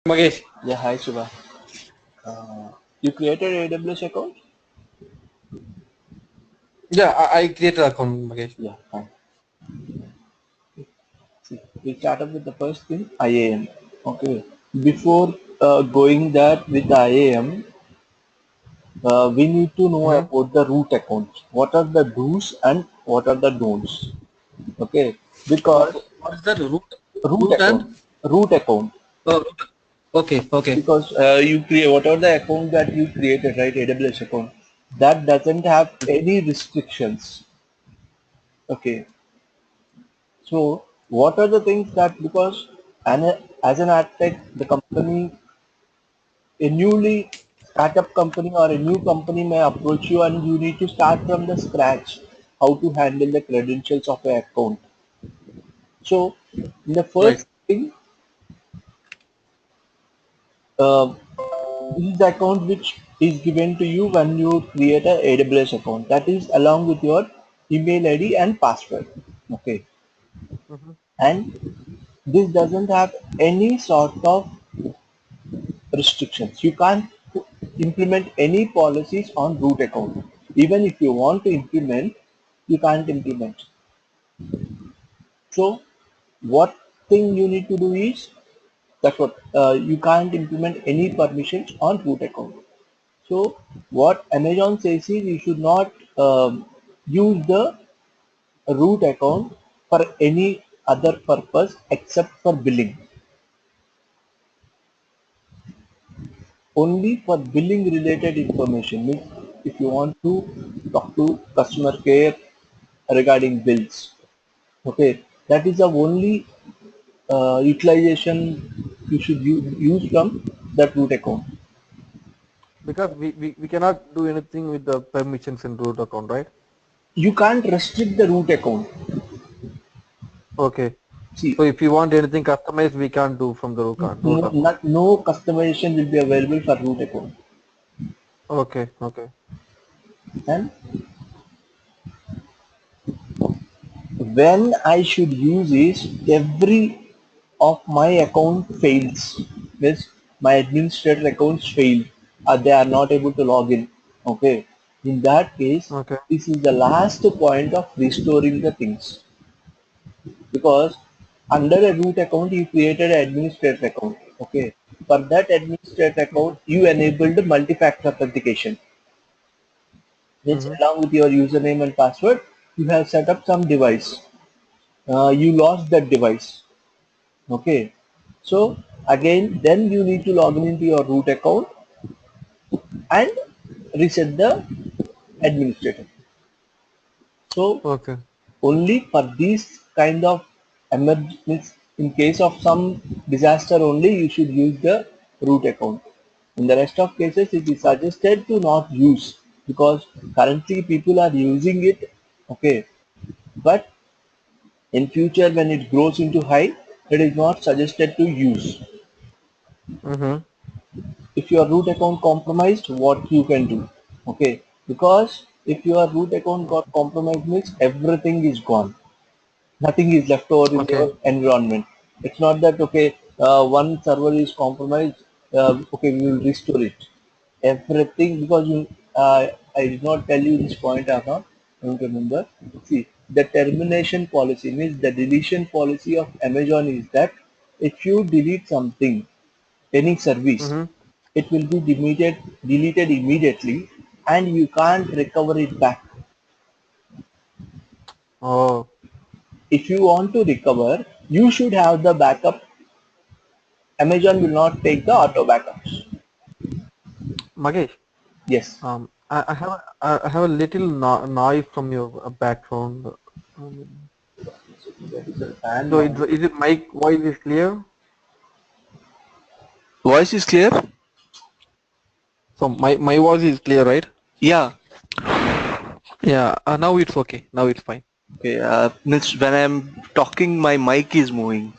Magesh. Yeah, hi Shiva. You created AWS account? Yeah, I created account, Magesh. Yeah, fine. See, we start up with the first thing, IAM. Okay. Before going that with the IAM, we need to know Mm-hmm. about the root accounts. What are the do's and what are the don'ts? Okay. Because What is the root? root Root and account, root account. root. Okay, okay. Because you create whatever the account that you created, right? AWS account that doesn't have any restrictions. Okay. So what are the things that because as an architect, the company, a newly startup company or a new company may approach you and you need to start from the scratch how to handle the credentials of an account. So in the Right. first thing, uh, this is the account which is given to you when you create a AWS account. That is along with your email ID and password. Okay, Mm-hmm. and this doesn't have any sort of restrictions. You can't implement any policies on root account. Even if you want to implement, you can't implement. So what thing you need to do is that's what you can't implement any permissions on root account. So what Amazon says is you should not use the root account for any other purpose except for billing. Only for billing related information. Means if you want to talk to customer care regarding bills, okay, that is the only utilization you should use from that root account. Because we cannot do anything with the permissions in root account, right? You can't restrict the root account. Okay. See, So if you want anything customized, we can't do from the root account. no customization will be available for root account. Okay, okay. And when I should use is every of my account fails. Means my administrator accounts fail or they are not able to log in. Okay. In that case, Okay. this is the last point of restoring the things because under a root account you created an administrator account. Okay. For that administrator Mm-hmm. account, you enabled multi-factor authentication. Which Mm-hmm. along with your username and password, you have set up some device. You lost that device. Okay. So again, then you need to log in into your root account and reset the administrator. So Okay. only for these kind of emergencies, in case of some disaster only, you should use the root account. In the rest of cases, it is Okay. suggested to not use because currently people are using it. Okay, but in future when it grows into high, it is not suggested to use. Mm-hmm. If your root account compromised, what you can do? Okay, because if your root account got compromised means everything is gone, nothing is left over in your Okay. environment. It's not that okay, one server is compromised, okay, we will restore it everything because you I did not tell you this point, I don't remember. See, the termination policy means the deletion policy of Amazon is that if you delete something, any service, Mm-hmm. it will be deleted immediately and you can't recover it back. Oh, If you want to recover, you should have the backup. Amazon will not take the auto backups. Magesh. Yes. I have a little noise from your background. Um, That is a fan so noise. is it my voice is clear? Voice is clear? So my voice is clear, right? Yeah. Yeah. Now it's okay. Now it's fine. Okay. Means when I'm talking, my mic is moving.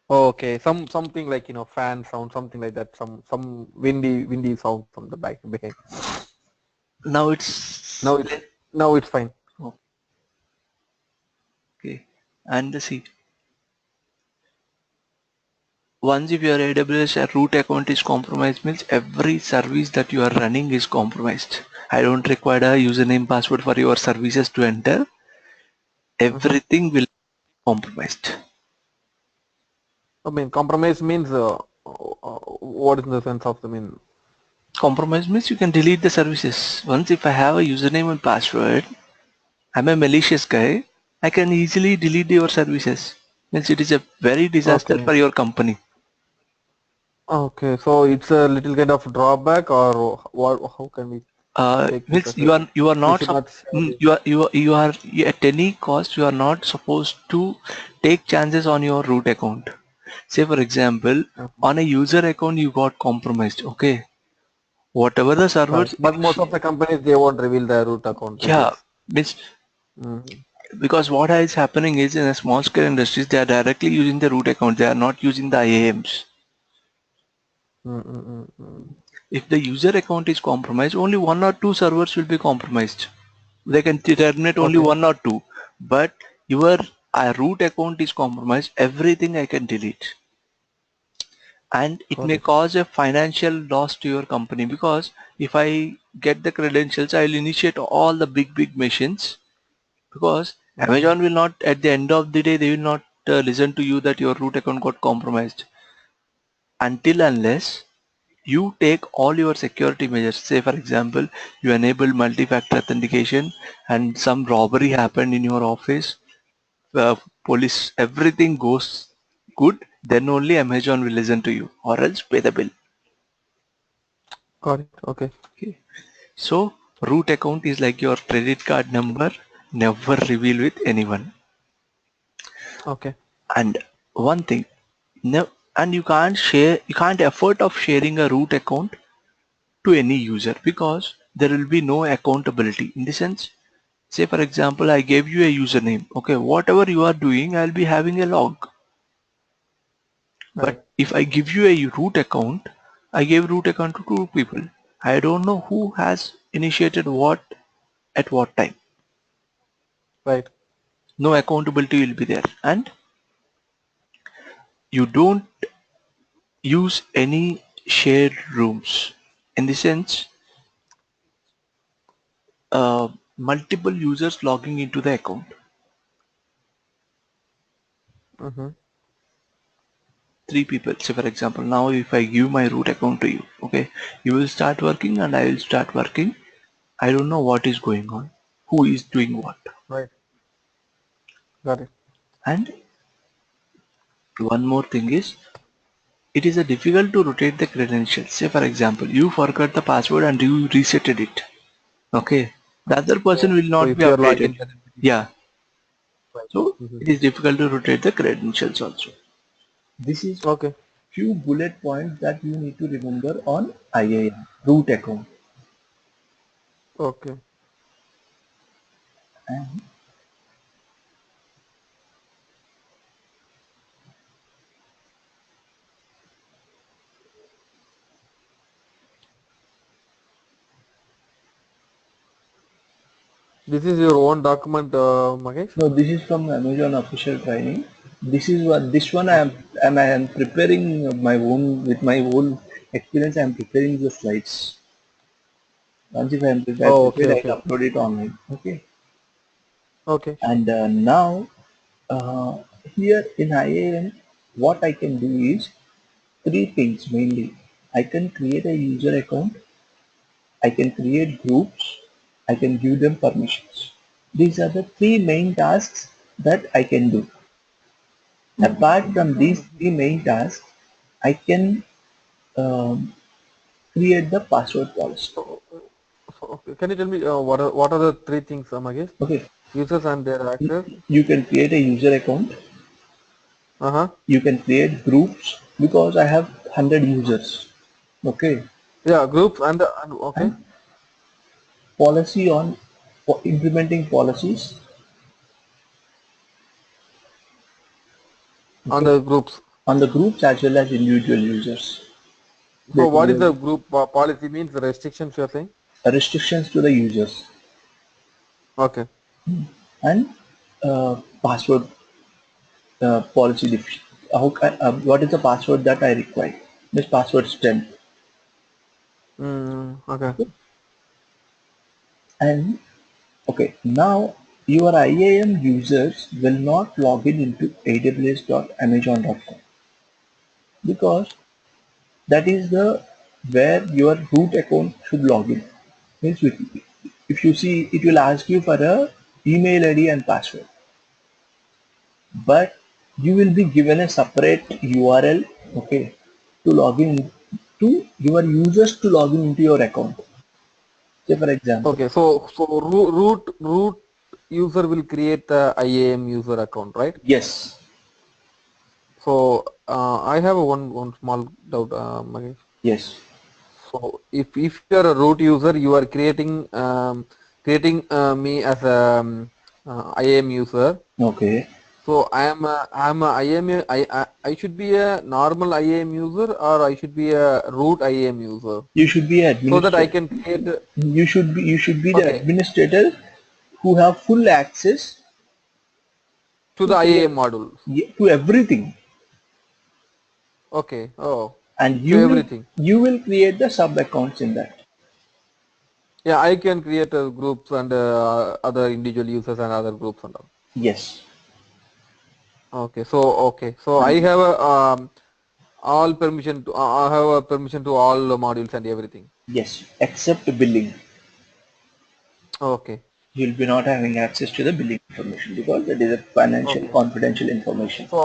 Okay. Something like fan sound, something like that. Some windy sound from the back behind. Now it's Now it's now it's fine. okay. And the see. once if your AWS root account is compromised means every service that you are running is compromised. I don't require a username password for your services to enter. Everything will be compromised. I mean, compromise means what is the sense of the mean? Compromise means you can delete the services. Once if I have a username and password, I'm a malicious guy, I can easily delete your services. Means it is a very disaster Okay. for your company. Okay. So it's a little kind of drawback, or what? How can we take this Means as a? you are We not should not share this. you are at any cost you are not supposed to take chances on your root account. Say for example, Mhm. on a user account you got compromised. Okay, whatever the Right. servers But most of the companies they won't reveal their root account yeah, details. means Mm-hmm. because what is happening is in a small scale industries they are directly using the root account. They are not using the IAMs. Mm-hmm. If the user account is compromised, only one or two servers will be compromised. They can terminate only Okay. one or two, but your root account is compromised, everything I can delete, and it Got may it. cause a financial loss to your company because if I get the credentials, I'll initiate all the big machines because Mm-hmm. Amazon will not at the end of the day they will not listen to you that your root account got compromised until unless you take all your security measures. Say for example, you enable multi-factor authentication and some robbery happened in your office, uh, police, everything goes good, then only Amazon will listen to you or else pay the bill. Got it. Okay. Okay. So root account is like your credit card number, never reveal with anyone. Okay. And one thing, no, and you can't afford of sharing a root account to any user because there will be no accountability in the sense. Say for example, I gave you a username. Okay, whatever you are doing, I'll be having a log. Right. But if I give you a root account, I gave root account to two people. I don't know who has initiated what at what time. Right. No accountability will be there. And you don't use any shared rooms. In the sense, multiple users logging into the account. Mm-hmm. Three people. Say for example, now if I give my root account to you, okay, you will start working and I will start working. I don't know what is going on, who is doing what. Right. Got it. And one more thing is, it is a difficult to rotate the credentials. Say for example, you forgot the password and you resetted it. Okay, the other person So will so not if be you're logged updated. in, then it will be Yeah, right. so Mm-hmm. it is difficult to rotate the credentials also. This is Okay. Few bullet points that you need to remember on IAM root account. Okay. And This is your own document, Magesh? no, this is from Amazon official training. This is what this one Okay. I am preparing my own with my own experience. I am preparing the slides. Once if I am Oh, okay, prepared, okay. I'll upload it online. Okay. Okay, sure. And now uh, here in IAM, what I can do is three things mainly. I can create a user account. I can create groups. I can give them permissions. These are the three main tasks that I can do. Apart from these Mhm. three main tasks, I can um, create the password policy. So, okay. Can you tell me what are the three things, Magesh? Okay, Users and their access. you can create a user account. Uh-huh. You can create groups because I have 100 users. Okay, Yeah, groups and okay. and policy on for implementing policies. On Okay, the groups. on the groups as well as individual users. So There what is the will group policy means the restrictions you're saying? be restrictions to the users Okay. and password policy definition. what is the password that I require? This password strength. Okay. And okay, now your IAM users will not log in into aws.amazon.com because that is the where your root account should log in. Means if you see, it will ask you for a email ID and password, but you will be given a separate URL, okay, to log in to your users to log in into your account. Say for example, Okay. So root user will create the IAM user account, right? yes, So I have a one small doubt, Mahesh. yes, So if you are a root user, you are creating me as a IAM user. okay. So I'm a IAM. I should be a normal IAM user, or I should be a root IAM user, You should be an so that I administrator. can create. You should be the Okay, administrator who have full access to to the IAM create module. to everything, Okay. Oh, and to you will everything. you will create the sub accounts in that. Yeah, I can create groups and other individual users and other groups and all. Yes, Okay, so I and have a all permission to I have a permission to all the modules and everything. yes, except billing. Okay, You'll be not having access to the billing information because that is a financial okay. confidential information. So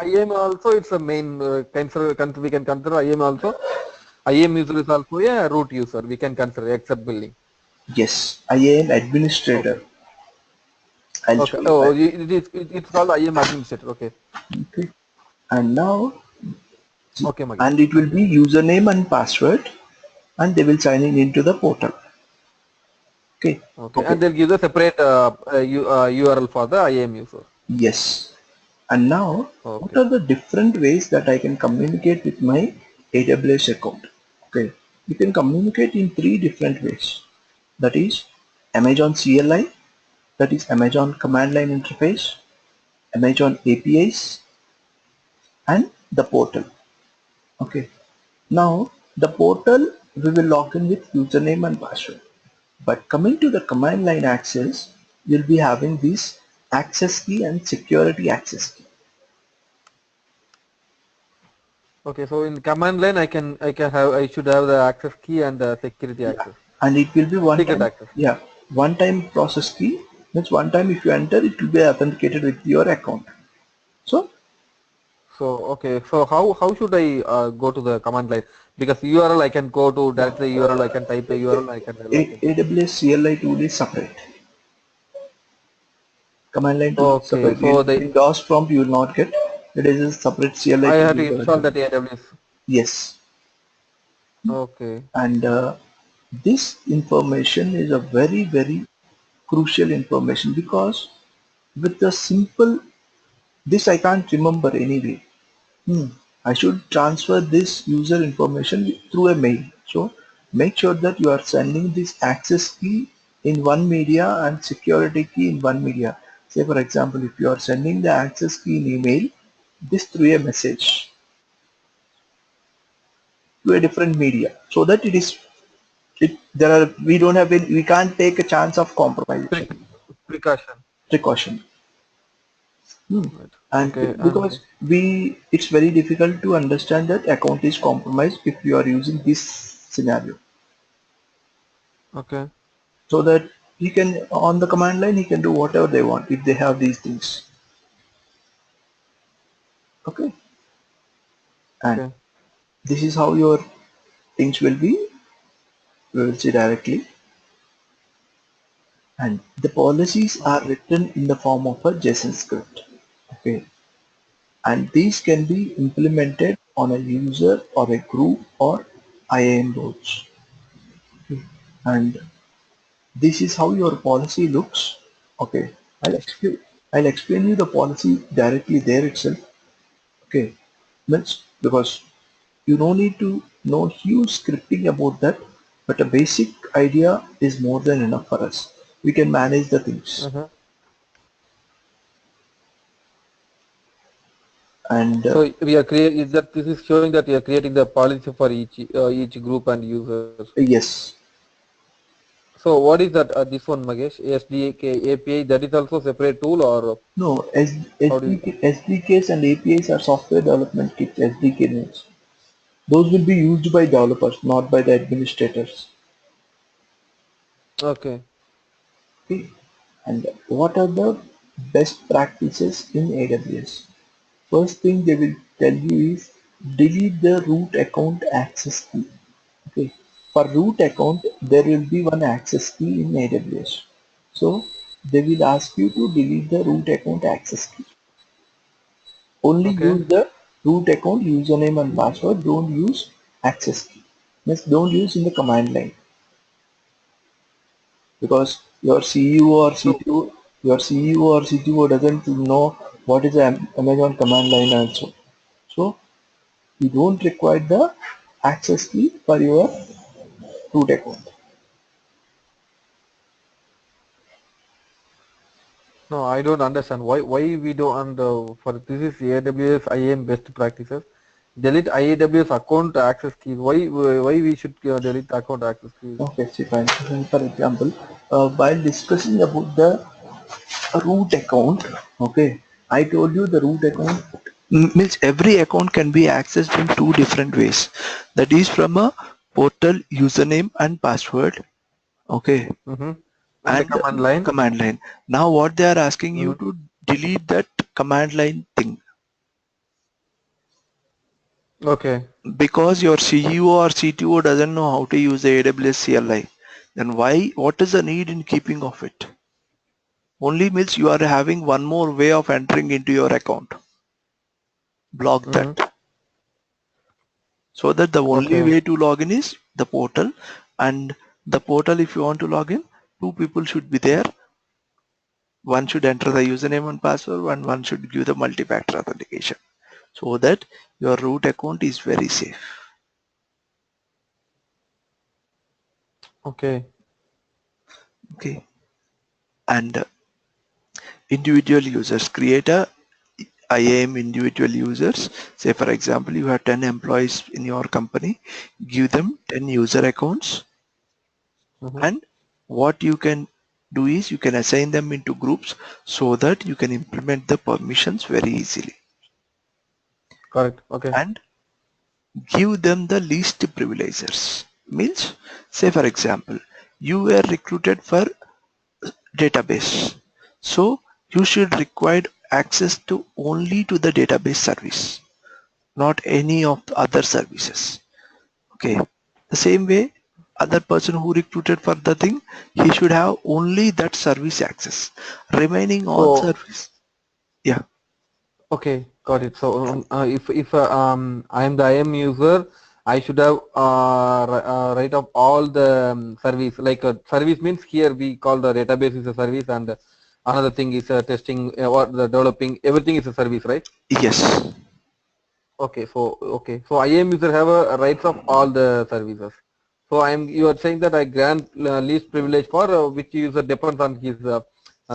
IAM also it's a main we can consider IAM also. IAM user is also a root user. We can consider except billing. Yes, I am administrator. Okay. I'll Okay. show you. Oh, it's called IAM administrator. Okay. Okay. And now, Okay, Magesh. and it will be Continue. username and password, and they will sign in into the portal. Okay. Okay, Okay. and they'll give the separate URL for the IAM user. Yes. And now, what Okay. are the different ways that I can communicate with my AWS account? Okay. You can communicate in three different ways. That is Amazon CLI, that is Amazon command line interface, Amazon APIs, and the portal. Okay. Now the portal we will log in with username and password. But coming to the command line access, you'll be having this access key and security access key. Okay, so in command line, I should have the access key and the security Yeah. access, And it will be one secret time, access. yeah, one time process key. Means one time if you enter, it will be authenticated with your account. So So okay, so how should I go to the command line? Because URL I can go to directly URL, I can type a URL, I can log in. AWS CLI tool is separate. Command line tool is Okay, separate. so In DOS prompt you will not get. It is a separate CLI I tool have to is install available. that AWS. Yes. Okay, And this information is a very crucial information because with the simple this I can't remember anyway. I should transfer this user information through a mail. So make sure that you are sending this access key in one media and security key in one media. Say for example, if you are sending the access key in email, this through a message to a different media so that there are we don't have any, we can't take a chance of compromisation Pre- precaution. precaution. Right. And Okay, because and it's very difficult to understand that account is compromised if you are using this scenario. okay, So that he can on the command line he can do whatever they want if they have these things. Okay, and okay, this is how your things will be. We will see directly, and the policies are okay, written in the form of a JSON script. Okay, and these can be implemented on a user or a group or IAM roles. And this is how your policy looks. Okay, I'll explain you the policy directly there itself. Okay, means because you don't need to know huge scripting about that, but a basic idea is more than enough for us. We can manage the things. uh-huh. And So we are create is that this is showing that we are creating the policy for each group and users. yes, So what is that this one, Magesh? SDK API, that is also separate tool, or no, how do you? SDKs and APIs are software development kits, SDK nodes. Those will be used by developers, not by the administrators. Okay. Okay. And what are the best practices in AWS? First thing they will tell you is delete the root account access key. Okay. For root account, there will be one access key in AWS. So they will ask you to delete the root account access key. Only Okay. use the root account username and password. Don't use access key. Means don't use in the command line, because your CEO or So CTO, doesn't know what is the Amazon command line also. So you don't require the access key for your root account. no, I don't understand why we don't for this is AWS IAM best practices. Delete AWS account access keys. Why we should delete account access keys? Okay, see fine. For example, while discussing about the root account, okay, I told you the root account Means every account can be accessed in two different ways. That is from a portal username and password. Okay. Mm-hmm. And the And command line. command line. Now what they are asking you Mm-hmm. to delete that command line thing, Okay. because your CEO or CTO doesn't know how to use the AWS CLI. Then what is the need in keeping of it? Only means you are having one more way of entering into your account. Block that. Mm-hmm. So that the only Okay. way to log in is the portal, and the portal, if you want to log in, two people should be there. One should enter the username and password, and one should give the multi-factor authentication, so that your root account is very safe. Okay. Okay. And individual users, create a IAM individual users. Say for example, you have 10 employees in your company, give them 10 user accounts, Mm-hmm. and what you can do is you can assign them into groups so that you can implement the permissions very easily, Correct. Okay. and give them the least privileges. Means, say for example, you were recruited for database, so you should require access to only to the database service, not any of the other services. Okay. The same way, other person who recruited for the thing, he should have only that service access. Remaining all So service. Yeah. okay, got it. So if I am the IM user, I should have right of all the service. Like service means here we call the database is a service, and another thing is testing or the developing. Everything is a service, right? Yes. Okay, so IAM user have a rights of all the services. So you are saying that I grant least privilege for which user depends on his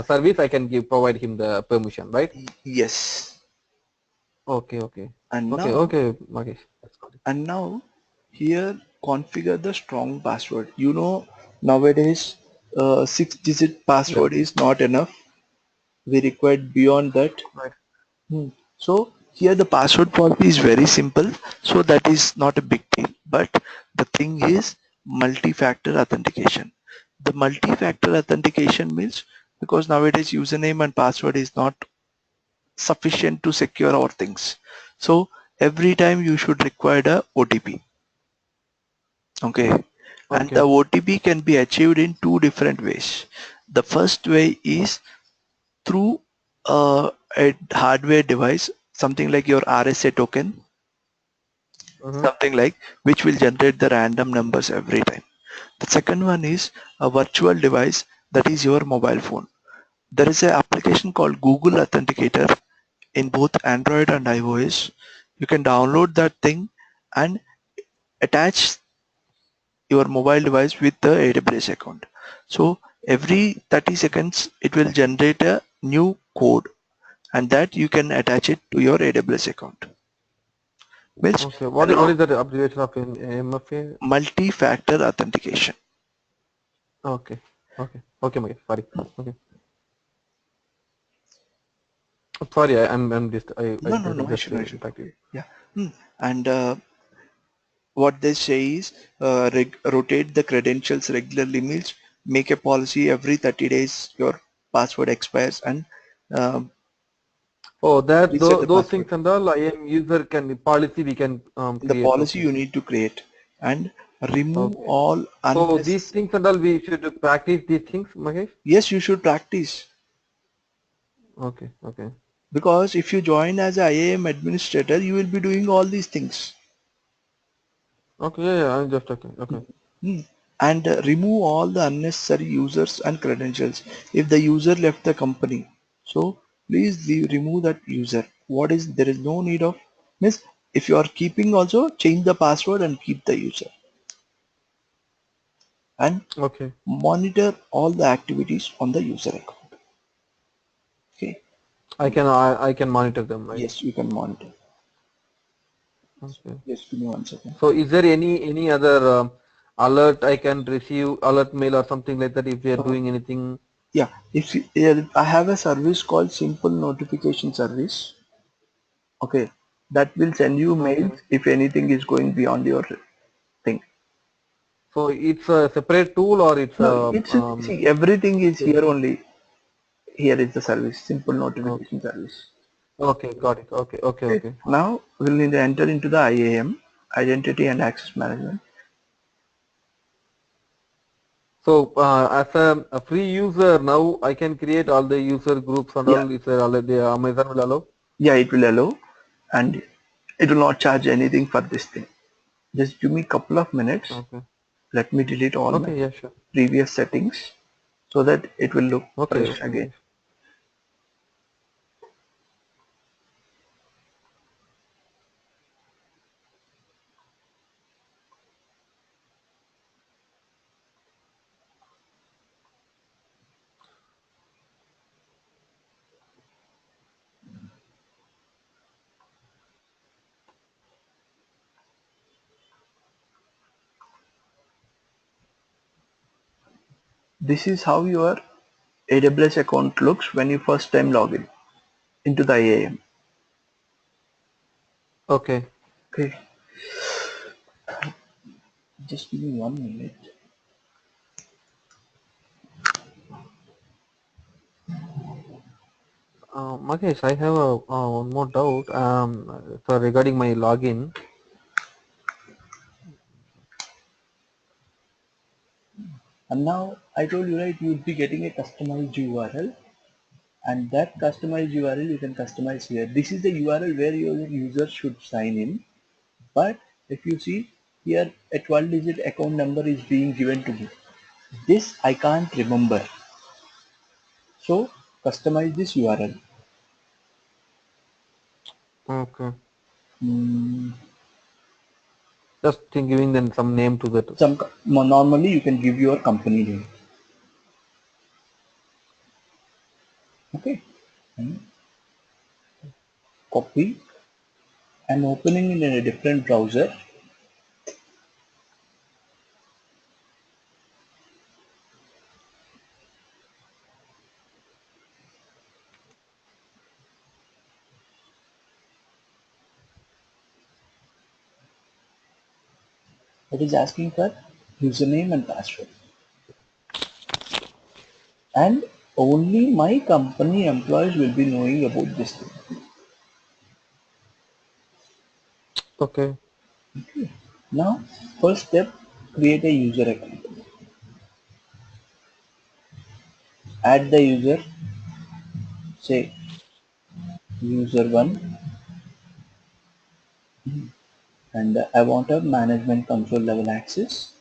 service. I can provide him the permission, right? Yes. Okay, okay, And okay, now, okay, Magesh. That's got it. and now, here configure the strong password. Nowadays, 6-digit Yeah, password is not enough. We require beyond that. right. Hmm. So here the password policy is very simple, so that is not a big deal. But the thing is multi-factor authentication. The multi-factor authentication means, because nowadays username and password is not sufficient to secure our things. So every time you should require a OTP. Okay. And the Okay. OTP can be achieved in two different ways. The first way is through a hardware device, something like your RSA token, Mm-hmm. something like, which will generate the random numbers every time. The second one is a virtual device, that is your mobile phone. There is an application called Google Authenticator in both Android and iOS. You can download that thing and attach your mobile device with the AWS account. So every 30 seconds it will generate a new code, and that you can attach it to your AWS account. Means Okay. What is the abbreviation of MFA? multi-factor authentication. Okay. Okay. Okay, Mahesh. Sorry. Okay. Sorry, I'm just I No, no, did no just issue, no issue. impact you. Yeah. And what they say is rotate the credentials regularly, means make a policy every 30 days your password expires, and um, Oh, that reset the those password. things and all. I am user can policy we can In the create. policy Okay. you need to create and remove Okay. all So these unnecessary. things and all we should practice these things, Mahesh. Yes, you should practice, Okay. Okay. because if you join as a IAM administrator, you will be doing all these things. Okay. Yeah. Yeah. I'm just okay. Okay. Hmm. And remove all the unnecessary users and credentials if the user left the company. So please remove that user. What is there is no need of, means if you are keeping, also change the password and keep the user, and Okay. monitor all the activities on the user account. Okay. I can monitor them, right? Yes, you can monitor. Okay. Just give me 1 second. So is there any other alert I can receive, alert mail or something like that if we are Uh, doing anything? yeah, if you, I have a service called simple notification service. Okay, that will send you Okay. mails if anything is going beyond your thing. So it's a separate tool or it's No, a see, everything is okay. here only. Here is the service, simple Okay. notification service. Okay, got it. Okay, okay, Okay, okay. now we'll need to enter into the IAM, Identity and Access Management. So as a free user now I can create all the user groups and Yeah, all. Is there already Amazon will allow? yeah, it will allow, and it will not charge anything for this thing. Just give me a couple of minutes. Okay. Let me delete all my Okay, yeah, sure. previous settings so that it will look Okay, fresh okay, again. Mahesh. This is how your AWS account looks when you first time log in into the IAM. Okay. Okay, just give me 1 minute. Mahesh, I have a one more doubt. So regarding my login. And now I told you, right, you'll be getting a customized URL, and that customized URL you can customize here. This is the URL where your user should sign in. But if you see here, a 12-digit account number is being given to me. This I can't remember. So customize this URL. Okay. Hmm, Just giving them some name to that. normally you can give your company name. Okay. And copy. I'm opening it in a different browser. It is asking for username and password. And only my company employees will be knowing about this thing. Okay. Now, first step, create a user account. Add the user, say user one, and I want a management control level access,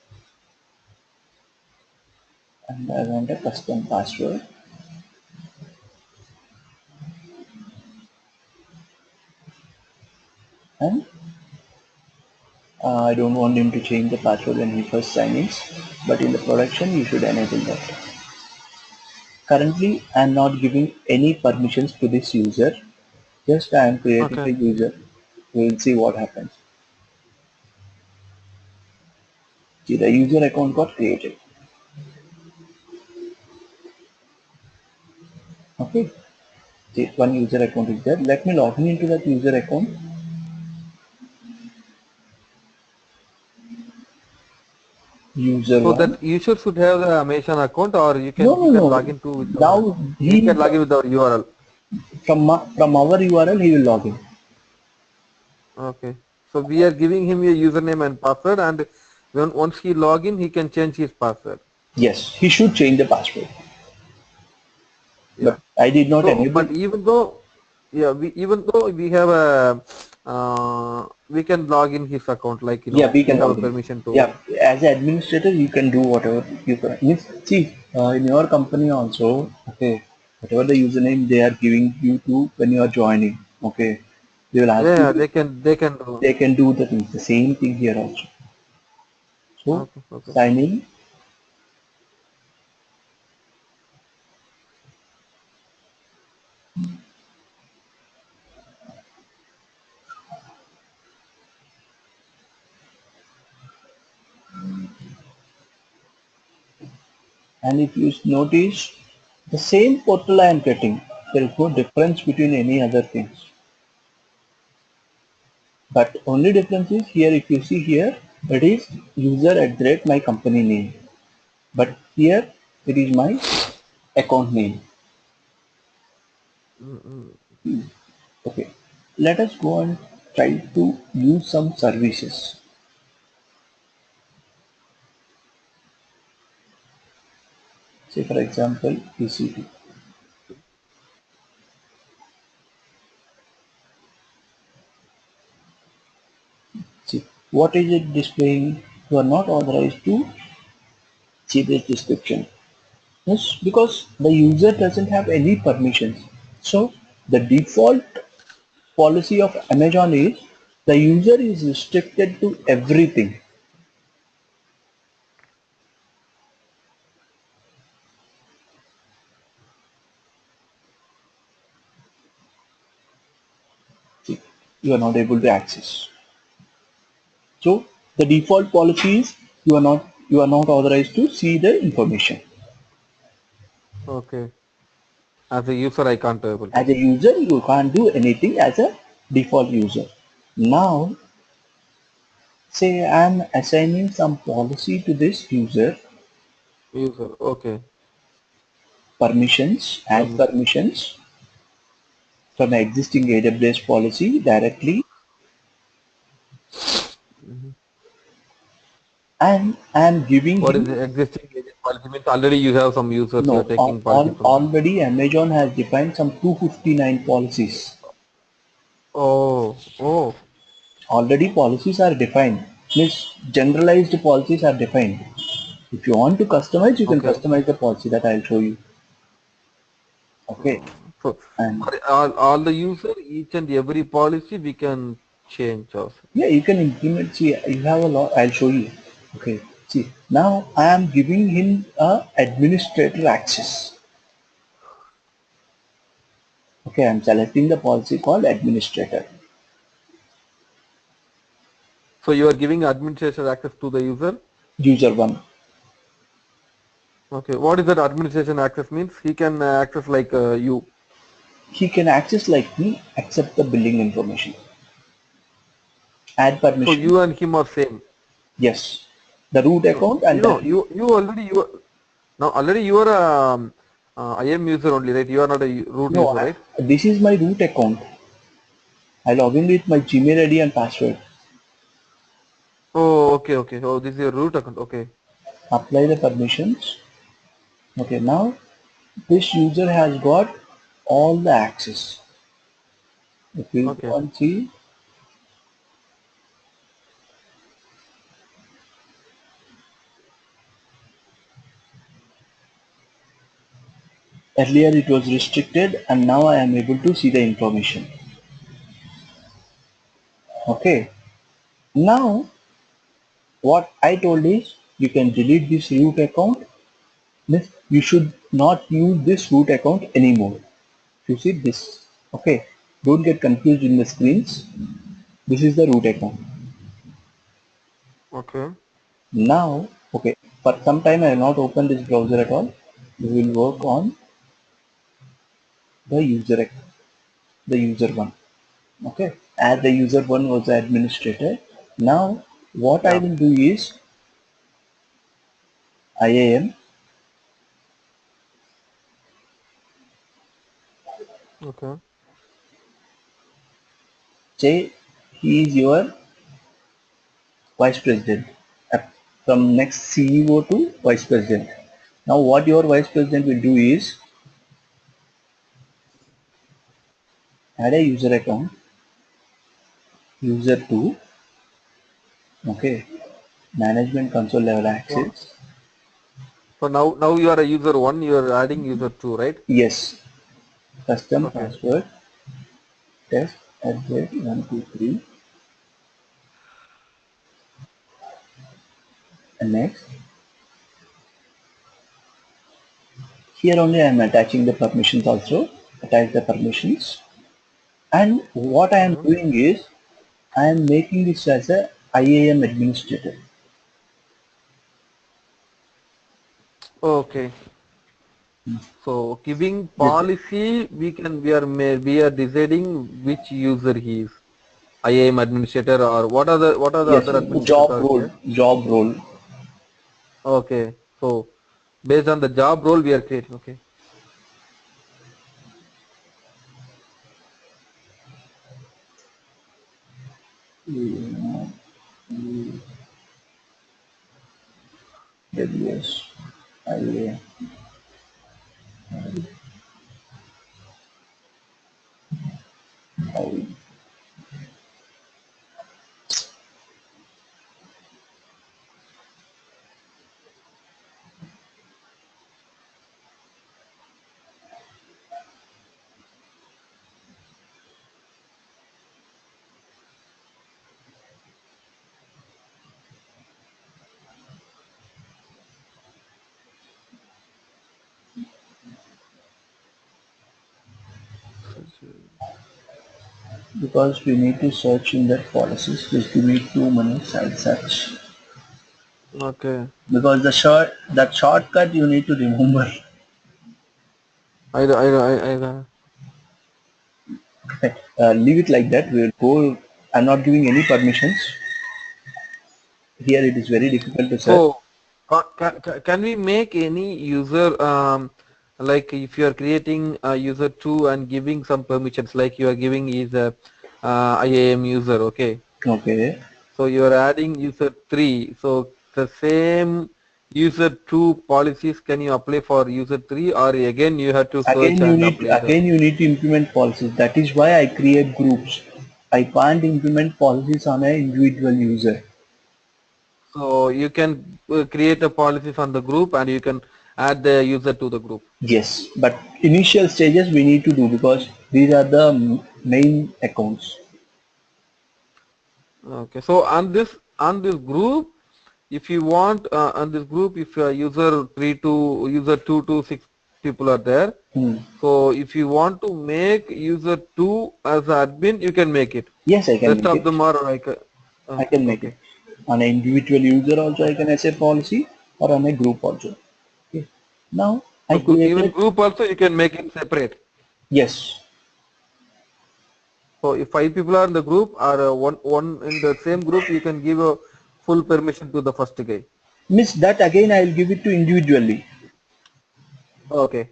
and I want a custom password, and I don't want him to change the password when he first signs in, but in the production you should enable that. Currently, I am not giving any permissions to this user. Just I am creating a Okay. user. We will see what happens. See, the user account got created. Okay. See, one user account is there. Let me log in into that user account. User So one. that user should have the Amazon account, or you No, can he no, can no. log into with our, Now he he can log in with our URL. from our URL he will log in. Okay. So we are giving him a username and password, and once he log in, he can change his password. Yes, he should change the password. Yeah. But I did not So, enable. but even though, yeah, even though we have a, we can log in his account, like Yeah, we we can have a log in. permission to. Yeah, as an administrator, you can do whatever you can. Means, see, in your company also, okay, whatever the username they are giving you to when you are joining, okay, they will ask Yeah, you. they can do. They can do the things. The same thing here also. So Okay, okay. sign in, and if you notice, the same portal I am getting. There is no difference between any other things. But only difference is here. If you see here, it is user at the rate my company name. But here it is my account name. Mm-mm. Okay, let us go and try to use some services. Say for example, EC2. See, what is it displaying? You are not authorized to see this description. Yes, because the user doesn't have any permissions. So the default policy of Amazon is the user is restricted to everything. See, you are not able to access. So the default policy is you are not authorized to see the information. Okay. As a user, I can't able As to. a user, you can't do anything as a default user. Now, say I'm assigning some policy to this user, User. Okay. permissions, add Permission. permissions from existing AWS policy directly, Mhm. and I'm giving What is him. the existing agent policy? Means already you have some users you are No, taking policy from. already Amazon has defined some 259 policies. Oh, oh, Already policies are defined. Means generalized policies are defined. If you want to customize, you can okay. customize the policy that I'll show you. Okay. So And for all the user, each and every policy we can change also. yeah, you can implement. See, you have a lot. I'll show you. Okay. See, now I am giving him a administrator access. Okay, I'm selecting the policy called administrator. So you are giving administration access to the user. User one. Okay. What is that administration access means? He can access like you. He can access like me, accept the billing information. Add So permission. you and him are same. Yes. The root No, account and that. you already now already you are IM user only, right? You are not a root No, user, right? this is my root account. I log in with my Gmail ID and password. Oh, okay, okay. Oh, this is your root account. Okay, Apply the permissions. Okay, now this user has got all the access. If you okay, go and see, earlier it was restricted and now I am able to see the information. Okay, now what I told is you can delete this root account. Means you should not use this root account anymore. You see this. Okay. Don't get confused in the screens. This is the root account. Okay. Now, okay, for some time I will not open this browser at all. We will work on the user account, the user one. Okay. As the user one was the administrator. Now, what I Yeah. will do is IAM, Okay. say he is your vice president. From next CEO to vice president. Now, what your vice president will do is add a user account, user 2, okay, management console level So, access. so now you are a user one. You are adding user two, right? Yes, custom Okay. password test at rate 123, and next. Here only I am attaching the permissions also. Attach the permissions. And what I am Okay. doing is I am making this as a IAM administrator. Okay. So giving This policy, we are deciding which user he is. IAM administrator or what are the yes, other administrators job are role, here? job role. Okay. So based on the job role we are creating. Okay. AWS, IAM. Because we need to search in that policies. Just give me 2 minutes. I'll search. Okay. Because that shortcut you need to remember. I Leave it like that. We'll go. I'm not giving any permissions. Here it is very difficult to search. so can we make any user like if you are creating a user two and giving some permissions like you are giving is a IAM user, okay? Okay. So you are adding user three. So the same user two policies can you apply for user three or again you have to search and apply the. Again you need to implement policies. That is why I create groups. I can't implement policies on an individual user. So you can create a policies on the group and you can add the user to the group. Yes, but initial stages we need to do because these are the main accounts. Okay. So on this group, if you want on this group, if user three to user two to six people are there. Hmm. So if you want to make user two as admin, you can make it. Yes, I can Rest make of it. them are like I can make it. okay. On an individual user also I can set policy or on a group also. Okay. Now I So even created, group also you can make it separate. yes, So if five people are in the group or one in the same group, you can give a full permission to the first guy. miss that again I will give it to individually Okay.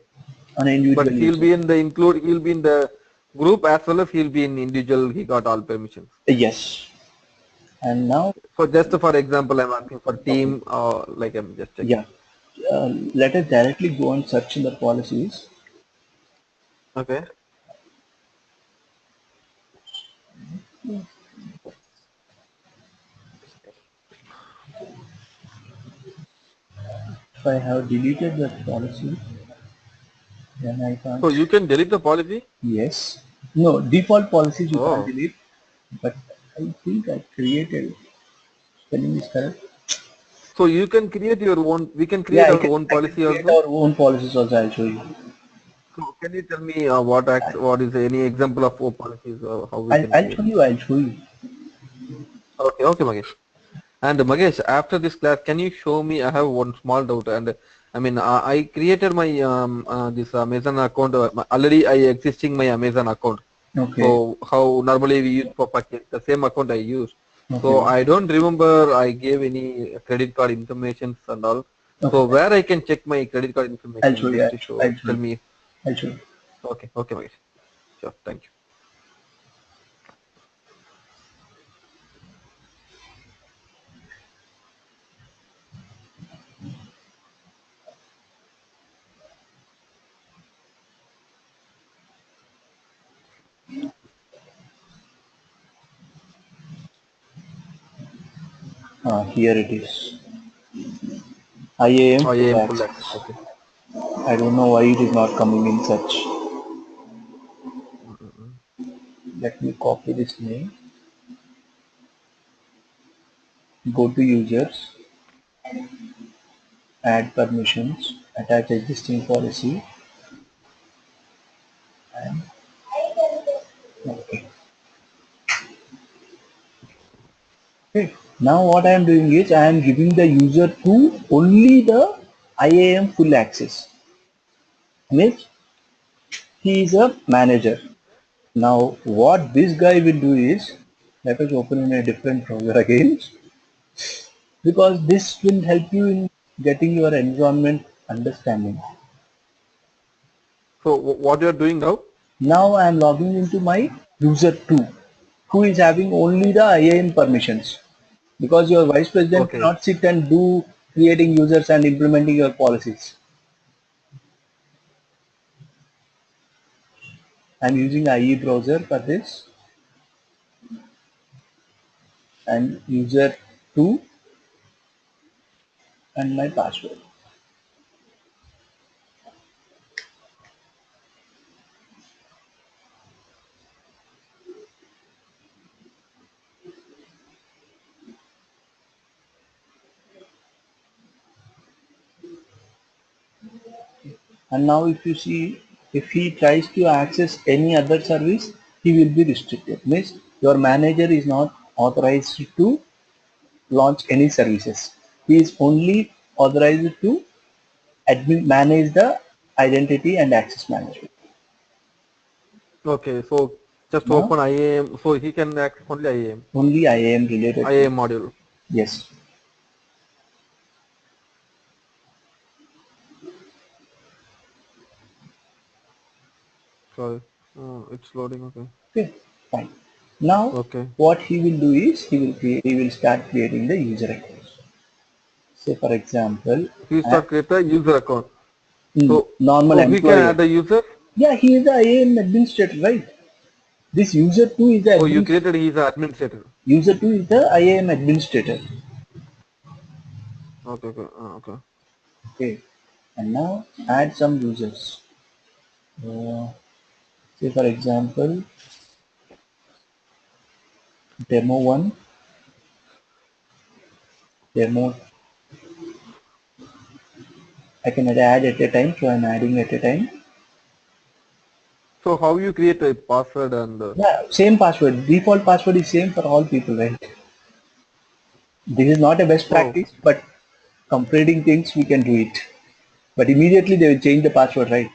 on an But individual user. he'll be in the group as well as he'll be in individual, he got all permissions. Yes. And now, So just for example, I'm asking for okay, team, like I'm just checking. yeah. Let us directly go and search in the policies. Okay. If I have deleted that policy, then I can't. So you can delete the policy. Yes. No, default policies you can't Oh, delete, but I think I created, spelling is correct. So you can create your own. We can create Yeah, our own I can policy create also. our own policies also. I'll show you. So can you tell me what is any example of policies how we I'll, can I'll create? show you. I'll show you. Okay, okay, Magesh. And Magesh, after this class, can you show me? I have one small doubt, and I mean, I created my this Amazon account. Already, I existing my Amazon account. Okay. So how normally we use for purchase the same account I use. So Okay. I don't remember I gave any credit card information and all. Okay. So where I can check my credit card I'll show information you. just to I'll show show tell you. me. I'll show you. Okay, okay, Magesh. Sure, thank you. Here it is. IAM I full am full access. access. Okay. I don't know why it is not coming in search. Mm-mm. Let me copy this name. Go to users, add permissions, attach existing policy, and okay. Okay. Now what I am doing is I am giving the user to only the IAM full access. Means he is a manager. Now what this guy will do is, let us open in a different browser again, because this will help you in getting your environment understanding. So what you are doing now? Now I am logging into my user 2 who is having only the IAM permissions, because your vice president Okay. cannot sit and do creating users and implementing your policies. I am using IE browser for this, and user 2 and my password. And now if you see, if he tries to access any other service, he will be restricted. Means your manager is not authorized to launch any services. He is only authorized to manage the identity and access management. Okay. So just Now open IAM. So he can access only IAM. only IAM related IAM things. module. Yes. Sorry. It's loading. Okay. Okay. Fine. Now Okay. what he will do is he will start creating the user accounts. Say for example, He uh, start create a user account. So normal so we can employee. add the user. Yeah, he is the IAM administrator, right? This user 2 is the Oh, you created. He's an administrator. user 2 is the IAM administrator. Okay. Okay. Okay. Okay. And now add some users. Uh, Say for example, demo 1, demo, I can add at a time, so I'm adding at a time. So how you create a password and Yeah, same password. Default password is same for all people, right? This is not a best oh, practice, but comparing things we can do it. But immediately they will change the password, right?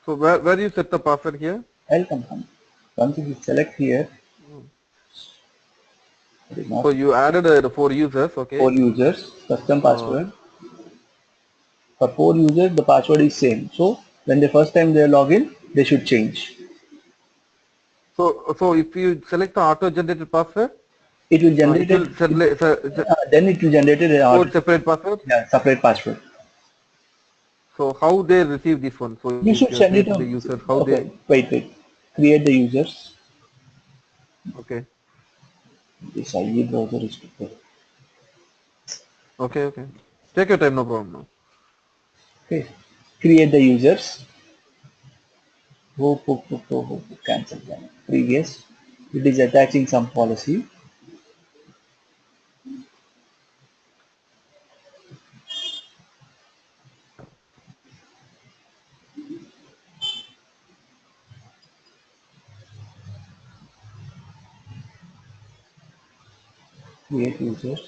so where you set the password here? I'll confirm. Once you select here, Mm. it is So not you added the four users. four Okay. users, custom Uh, password. For four users, the password is same. So when the first time they log in, they should change. so if you select the auto generated password, It will generate it it. will send Then it will generate a four separate passwords. yeah, separate password. So how they receive this one? So You if should you are send it creating the on. users, how they? Okay, wait. Create the users. Okay. This IE browser is prepared. Okay. Okay. Take your time. No problem. No. Okay. Create the users. Cancel. Previous. It is attaching some policy. Create users.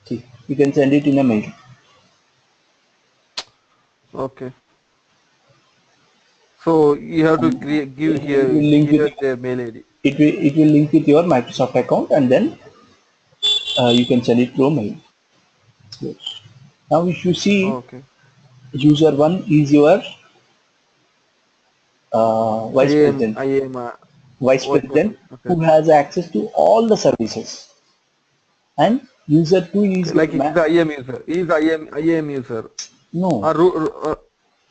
See, you can send it in a mail. Okay. So you have to And create, give it here will link with here their mail ID. it will link with your Microsoft account, and then you can send it through mail. Yes. Now, if you see, Okay. user one is your vice president, I am vice vice president president. Okay. who has access to all the services, and user two is Okay. your Like he's the IAM user. He's IAM user. no,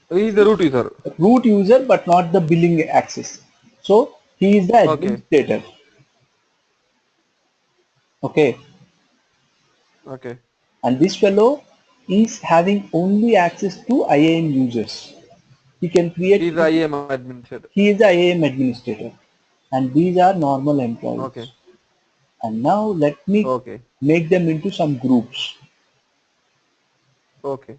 He's the root user. root user, but not the billing access. So he is the Okay. administrator. Okay, Okay. and this fellow is having only access to IAM users. He can He's create. the IAM administrator. He is the IAM administrator, and these are normal Okay. employees. And now let me Okay. make them into some groups. Okay.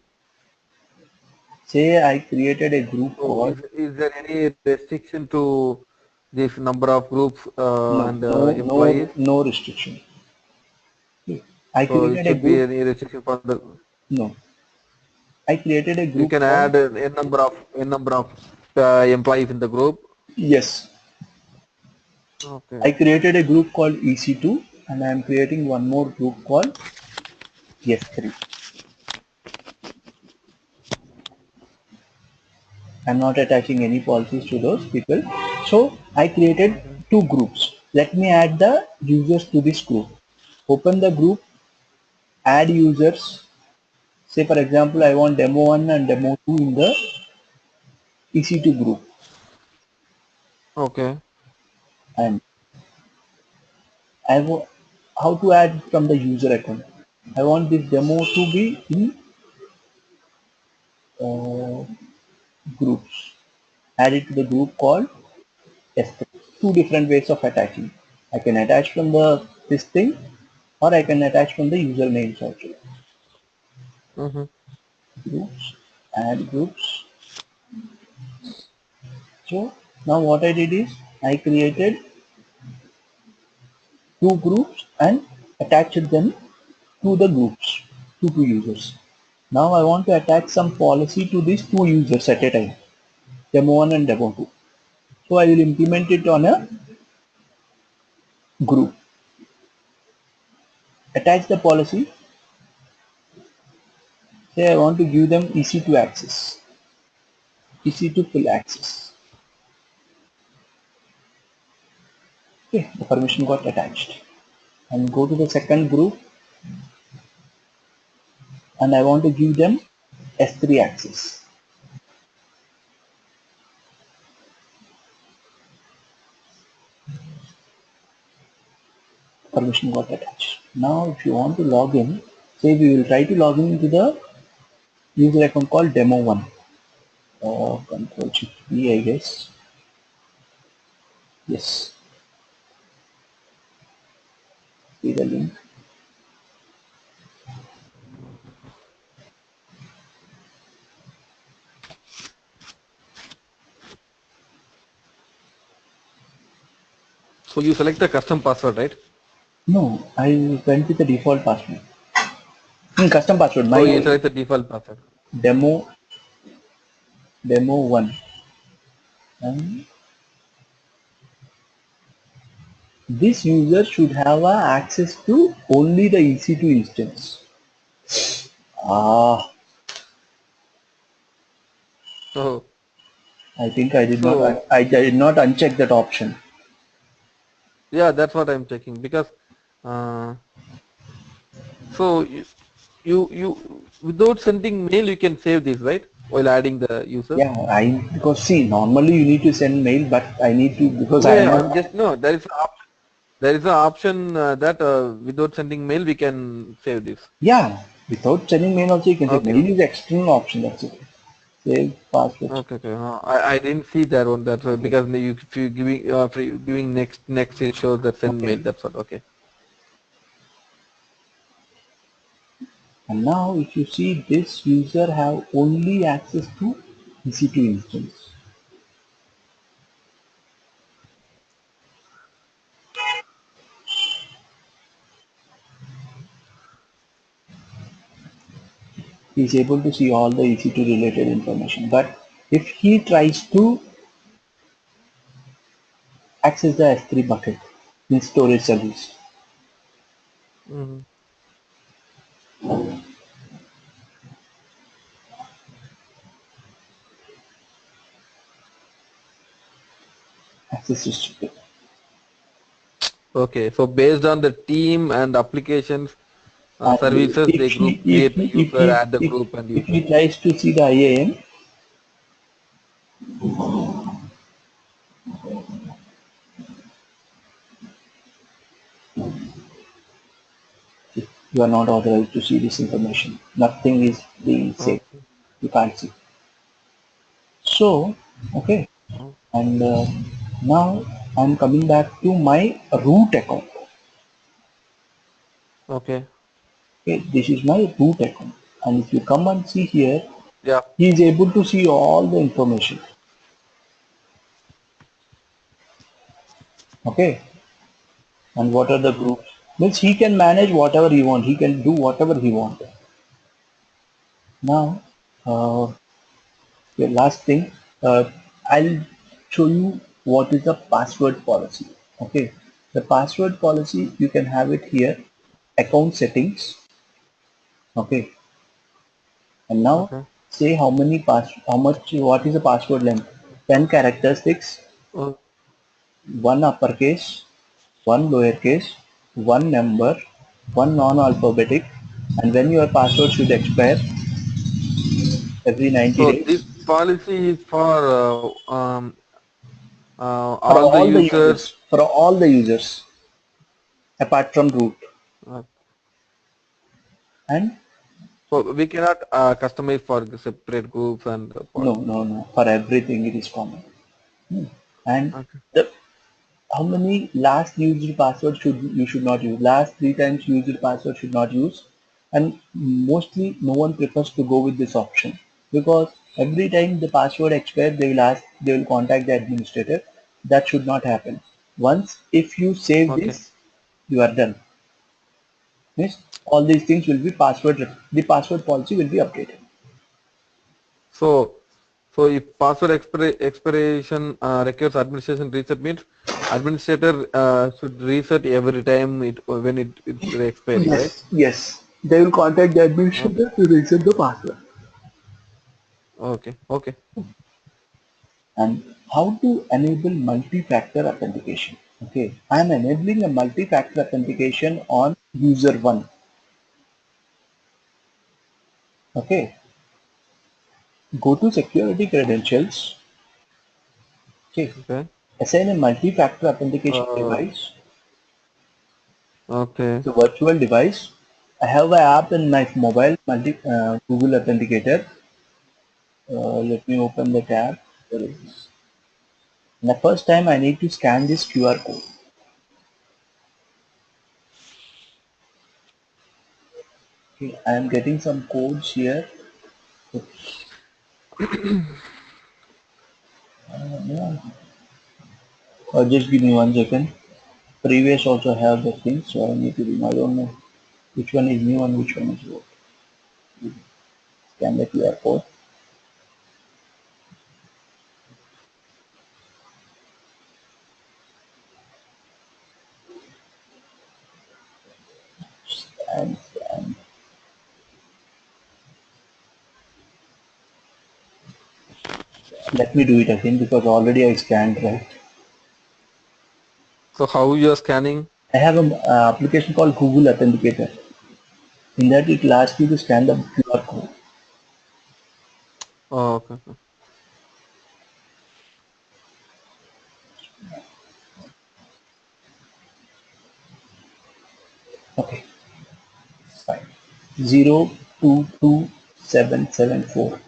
Say I created a group So called is there any restriction to this number of groups no, and no, employees? no restriction. I So it created a should be group. any restriction for the. No, I created a You group can called add a number of employees in the group. yes. Okay. I created a group called EC2, and I am creating one more group called S3. I'm not attaching any policies to those people. So I created Okay. two groups. Let me add the users to this group. Open the group, add users. Say for example, I want demo 1 and demo 2 in the EC2 group, Okay. and I want how to add from the user account. I want this demo to be in uh, groups. Add it to the group called S3. Two different ways of attaching. I can attach from the this thing, or I can attach from the usernames also. Mm-hmm. Groups, add groups. So now what I did is I created two groups and attached them to the groups, to two users. Now I want to attach some policy to these two users at a time, demo 1 and demo 2. So I will implement it on a group. Attach the policy. Say I want to give them EC2 access, EC2 full access. Okay, the permission got attached. And go to the second group, and I want to give them S3 access. Permission got attached. Now if you want to log in, say we will try to log in into the user account called demo 1. Control Shift E, I guess. Yes, see the link. So you select the custom password, right? No, I went with the default password. Custom password, Oh, you my select the default password. demo demo 1. And this user should have access to only the EC2 instance. Ah, So I think I did not. so I did not uncheck that option. yeah, that's what I'm checking because uh, so you without sending mail you can save this, right, while adding the users. Yeah, I because see normally you need to send mail, but I need to because I Yeah, am yeah, not. I'm just no. There is an option that without sending mail we can save this. Yeah, without sending mail also you can say Okay, mail okay, is external option. That's it. Save passwords. okay, okay. I didn't see that one. That's why Okay, because if you giving next it shows that send mail. okay. That's what. Okay. And now if you see this user have only access to EC2 instance. He is able to see all the EC2 related information. But if he tries to access the S3 bucket in storage service, Mm-hmm. access restricted. Okay, so based on the team and applications And services, they if he group if create the he if user, he add the if, group and if user. he tries to see the IAM, you are not authorized to see this information. Nothing is being saved. Okay. You can't see. So, okay. Oh, And now I'm coming back to my root account. okay. Okay, this is my root account. And if you come and see here, Yeah. he is able to see all the information. Okay. And what are the Mm-hmm. groups? Means he can manage whatever he want. He can do whatever he want. Now, the last thing, I'll show you what is the password policy. Okay. The password policy, you can have it here, account settings. Okay. And now Okay. say how much, what is the password length? 10 characteristics, Oh, one uppercase, one lowercase, one number, one non-alphabetic, and when your password should expire every 90 so this days policy is for for all the all the users. users, for all the users apart from root. Uh, And so we cannot customize for the separate groups and no, policy. no, no, for everything it is common. Hmm. And Okay. the how many last used password should not use, last 3 times used password should not use, and mostly no one prefers to go with this option because every time the password expires they will contact the administrator. That should not happen. Once if you save Okay. this, you are done. Means all these things will be the password policy will be updated. So so if password expiration requires administration reset means administrator should reset every time it when it's expiring, right? Yes, they will contact the Okay. administrator to reset the password. Okay. Okay. And how to enable multi-factor authentication. Okay, I am enabling a multi-factor authentication on user 1. Okay, go to security credentials. Okay, Okay. assign a multi-factor authentication Uh, device. okay. It's a virtual device. I have an app in my mobile, Google Authenticator. Let me open the tab. There is. And the first time I need to scan this QR code. Okay, I am getting some codes here. Oops. Yeah. Just give me 1 second. Previous also have the thing, so I need to do. I don't know which one is new and which one is old. Scan the QR code and scan. Let me do it again because already I scanned, right? So how you are scanning? I have an application called Google Authenticator. In that it will ask you to scan the QR code. Oh, okay. Okay. Okay, fine. 022774.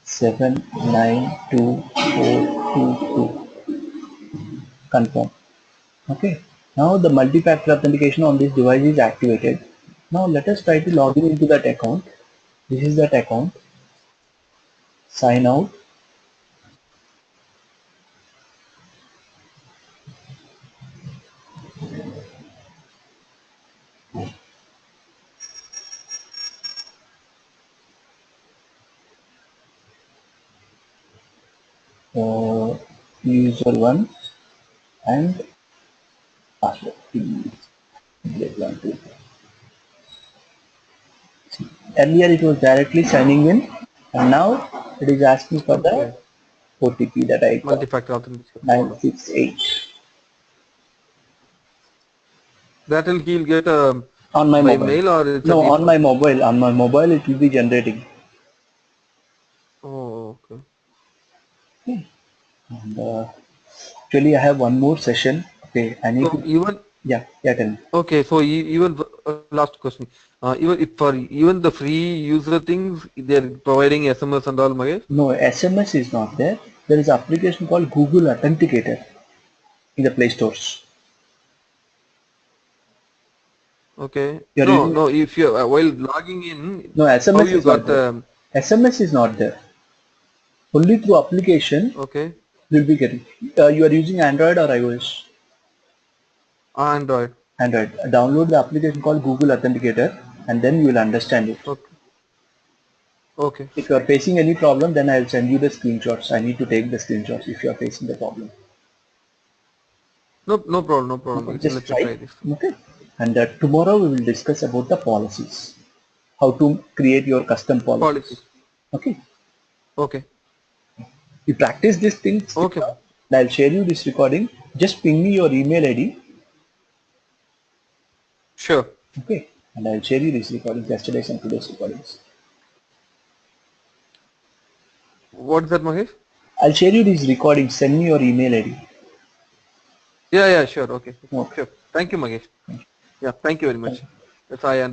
Seven nine two four two two. Confirm. Okay. Now the multi-factor authentication on this device is activated. Now let us try to log in Okay. into that account. This is that account. sign out. User one and password. Earlier it was directly signing in, and now it is asking for the Okay. OTP that I got, Multi-factor authentication. Hold on. 968. That will he'll get On my by mobile. mail or it's a No, on default. my mobile. On my mobile, it will be generating. Oh, okay. Okay. And actually, I have one more session. Okay, I need So to. even Yeah, tell me. okay. So even last question. Even if for even the free user things, they're providing SMS and all, Mahesh. No, SMS is not there. There is an application called Google Authenticator in the Play Stores. Okay. You are No, using. no. If you while logging in, No, how SMS you is not got there. the SMS is not there. Only through application okay you will be getting. You are using Android or iOS? Android. Android. Download the application called Google Authenticator, and then you will understand it. Okay. Okay. If you are facing any problem, then I will send you the screenshots. I need to take the screenshots if you are facing the problem. No, no problem. No problem. Okay, Mahesh. just Let me try. try this. Okay. And tomorrow we will discuss about the policies, how to create your custom policies. Policies. Okay. Okay. You practice these things, Okay. and I'll share you this recording. Just ping me your email ID. Sure. Okay. And I'll share you these recordings, yesterday's and today's recordings. What's that, Mahesh? I'll share you these recordings. Send me your email ID. Yeah. Yeah. Sure. Okay. Okay. Sure. Thank you, Mahesh. Yeah. Thank you very much. Yes, I understand.